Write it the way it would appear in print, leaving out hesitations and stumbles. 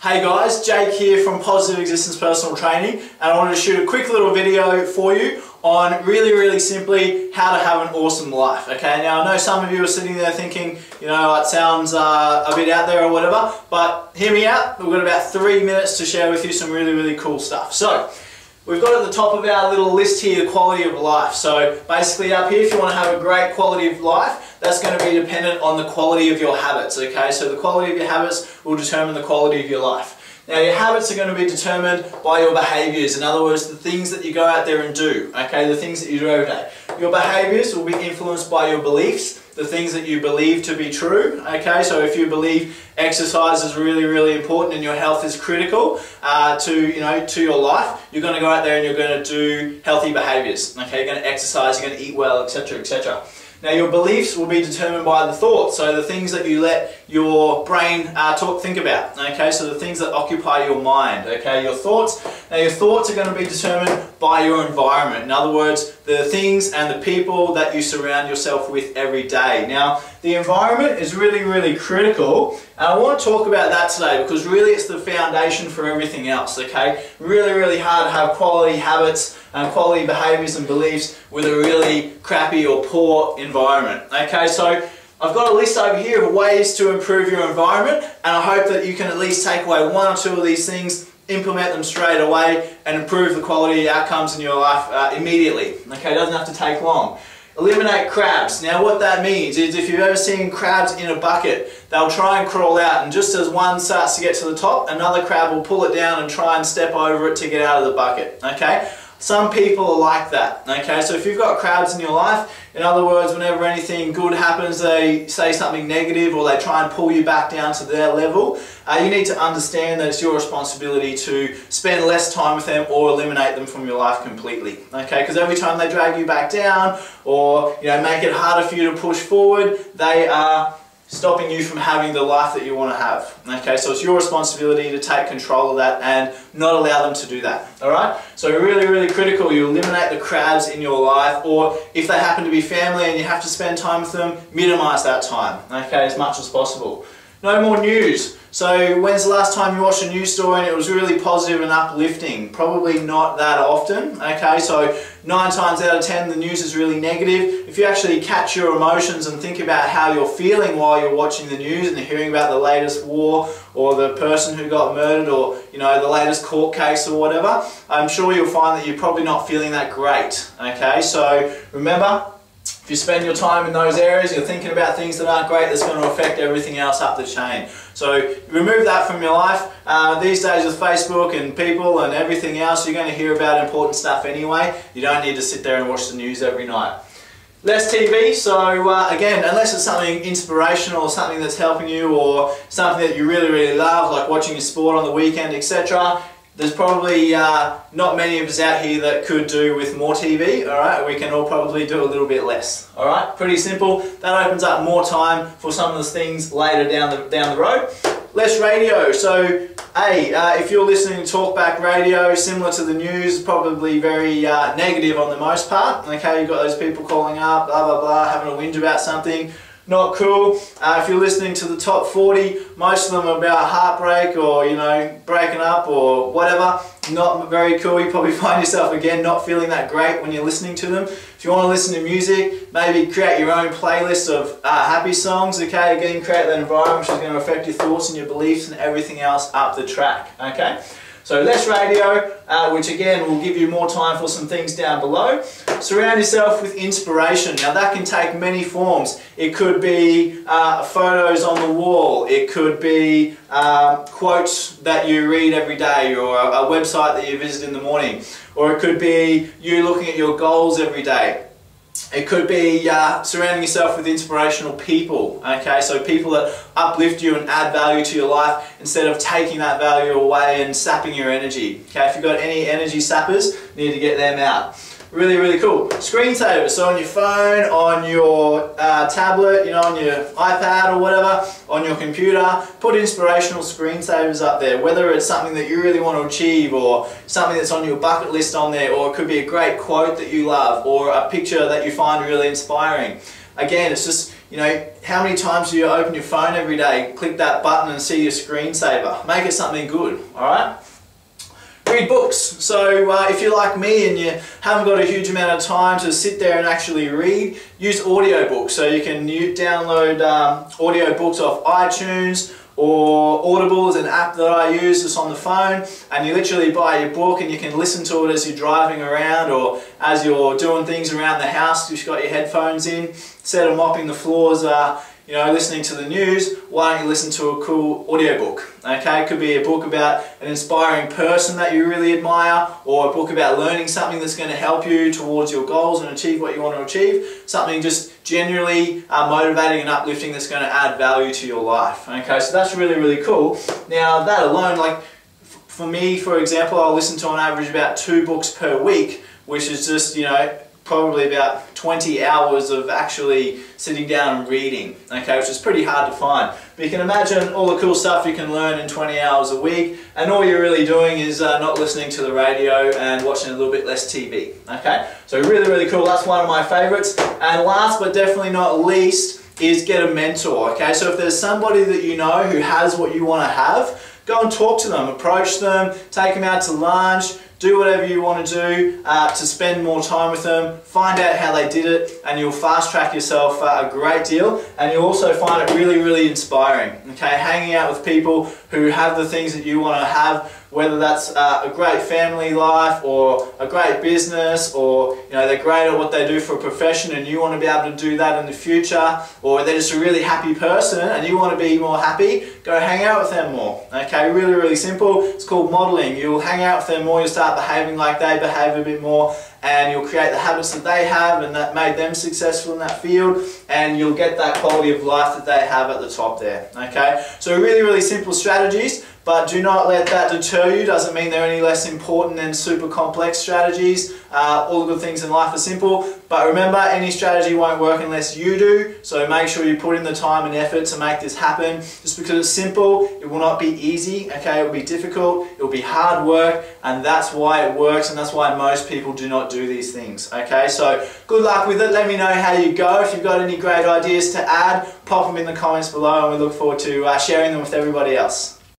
Hey guys, Jake here from Positive Existence Personal Training, and I wanted to shoot a quick little video for you on really simply how to have an awesome life. Okay, now I know some of you are sitting there thinking, you know, it sounds a bit out there or whatever, but hear me out. We've got about 3 minutes to share with you some really cool stuff. So we've got at the top of our little list here, quality of life. So basically up here, if you want to have a great quality of life, that's going to be dependent on the quality of your habits, okay? So the quality of your habits will determine the quality of your life. Now your habits are going to be determined by your behaviours. In other words, the things that you go out there and do, okay? The things that you do every day. Your behaviours will be influenced by your beliefs, the things that you believe to be true, okay? So if you believe exercise is really important and your health is critical to your life, you're going to go out there and you're going to do healthy behaviours, okay? You're going to exercise, you're going to eat well, etc. Now your beliefs will be determined by the thoughts, so the things that you let your brain think about, okay? So the things that occupy your mind, okay? Your thoughts. Now your thoughts are going to be determined by your environment. In other words, the things and the people that you surround yourself with every day. Now the environment is really critical, and I want to talk about that today because really it's the foundation for everything else, okay? Really hard to have quality habits and quality behaviours and beliefs with a really crappy or poor environment. Okay, so I've got a list over here of ways to improve your environment, and I hope that you can at least take away one or two of these things, implement them straight away, and improve the quality outcomes in your life immediately. Okay, it doesn't have to take long. Eliminate crabs. Now what that means is if you've ever seen crabs in a bucket, they'll try and crawl out, and just as one starts to get to the top, another crab will pull it down and try and step over it to get out of the bucket. Okay? Some people are like that, okay? So if you've got crabs in your life, in other words, whenever anything good happens, they say something negative or they try and pull you back down to their level, you need to understand that it's your responsibility to spend less time with them or eliminate them from your life completely, okay? Because every time they drag you back down or, you know, make it harder for you to push forward, they are stopping you from having the life that you want to have. Okay, so it's your responsibility to take control of that and not allow them to do that. Alright? So really critical, you eliminate the crabs in your life, or if they happen to be family and you have to spend time with them, minimize that time, okay, as much as possible. No more news. So when's the last time you watched a news story and it was really positive and uplifting? Probably not that often, okay? So 9 times out of 10 the news is really negative. If you actually catch your emotions and think about how you're feeling while you're watching the news and hearing about the latest war or the person who got murdered or, you know, the latest court case or whatever, I'm sure you'll find that you're probably not feeling that great, okay? So remember, if you spend your time in those areas, you're thinking about things that aren't great, that's going to affect everything else up the chain. So remove that from your life. These days with Facebook and people and everything else, you're going to hear about important stuff anyway. You don't need to sit there and watch the news every night. Less TV, so again, unless it's something inspirational or something that's helping you or something that you really love, like watching your sport on the weekend, etc. There's probably not many of us out here that could do with more TV, alright? We can all probably do a little bit less, alright? Pretty simple. That opens up more time for some of the things later down the road. Less radio. So, if you're listening to talkback radio, similar to the news, probably very negative on the most part, okay? You've got those people calling up, blah, having a whinge about something. Not cool. If you're listening to the top 40, most of them are about heartbreak or, you know, breaking up or whatever. Not very cool. You probably find yourself again not feeling that great when you're listening to them. If you want to listen to music, maybe create your own playlist of happy songs, okay? Again, create that environment which is going to affect your thoughts and your beliefs and everything else up the track, okay? So less radio, which again will give you more time for some things down below. Surround yourself with inspiration. Now that can take many forms. It could be photos on the wall. It could be quotes that you read every day, or a website that you visit in the morning. Or it could be you looking at your goals every day. It could be surrounding yourself with inspirational people, okay? So people that uplift you and add value to your life instead of taking that value away and sapping your energy, okay? If you've got any energy sappers, you need to get them out. Really cool. Screensaver, so on your phone, on your tablet, you know, on your iPad or whatever, on your computer, put inspirational screensavers up there, whether it's something that you really want to achieve or something that's on your bucket list on there, or it could be a great quote that you love or a picture that you find really inspiring. Again, it's just, You know, how many times do you open your phone every day, click that button and see your screensaver? Make it something good, alright? Read books. So if you're like me and you haven't got a huge amount of time to sit there and actually read, use audiobooks. So you can download audiobooks off iTunes, or Audible is an app that I use just on the phone, and you literally buy your book and you can listen to it as you're driving around or as you're doing things around the house. You've got your headphones in, instead of mopping the floors, you know, listening to the news, why don't you listen to a cool audiobook? Okay, it could be a book about an inspiring person that you really admire, or a book about learning something that's going to help you towards your goals and achieve what you want to achieve. Something just generally motivating and uplifting that's going to add value to your life. Okay, so that's really, really cool. Now that alone, like for me, for example, I'll listen to on average about 2 books per week, which is just, you know, probably about 20 hours of actually sitting down and reading, okay, which is pretty hard to find. But you can imagine all the cool stuff you can learn in 20 hours a week, and all you're really doing is not listening to the radio and watching a little bit less TV, okay? So really, really cool. That's one of my favorites. And last but definitely not least is get a mentor, okay? So if there's somebody that you know who has what you want to have, go and talk to them, approach them, take them out to lunch, do whatever you want to do to spend more time with them, find out how they did it, and you'll fast track yourself a great deal, and you'll also find it really, really inspiring. Okay, hanging out with people who have the things that you want to have, whether that's a great family life or a great business, or you know, they're great at what they do for a profession and you want to be able to do that in the future, or they're just a really happy person and you want to be more happy, go hang out with them more. Okay, really, really simple. It's called modeling. You'll hang out with them more, you'll start behaving like they behave a bit more, and you'll create the habits that they have and that made them successful in that field, and you'll get that quality of life that they have at the top there. Okay, so really, really simple strategies, but do not let that deter you. Doesn't mean they're any less important than super complex strategies. All the good things in life are simple, but remember, any strategy won't work unless you do, so make sure you put in the time and effort to make this happen. Just because it's simple, it will not be easy, okay? It will be difficult, it will be hard work, and that's why it works, and that's why most people do not do these things, okay? So good luck with it. Let me know how you go. If you've got any great ideas to add, pop them in the comments below, and we look forward to sharing them with everybody else.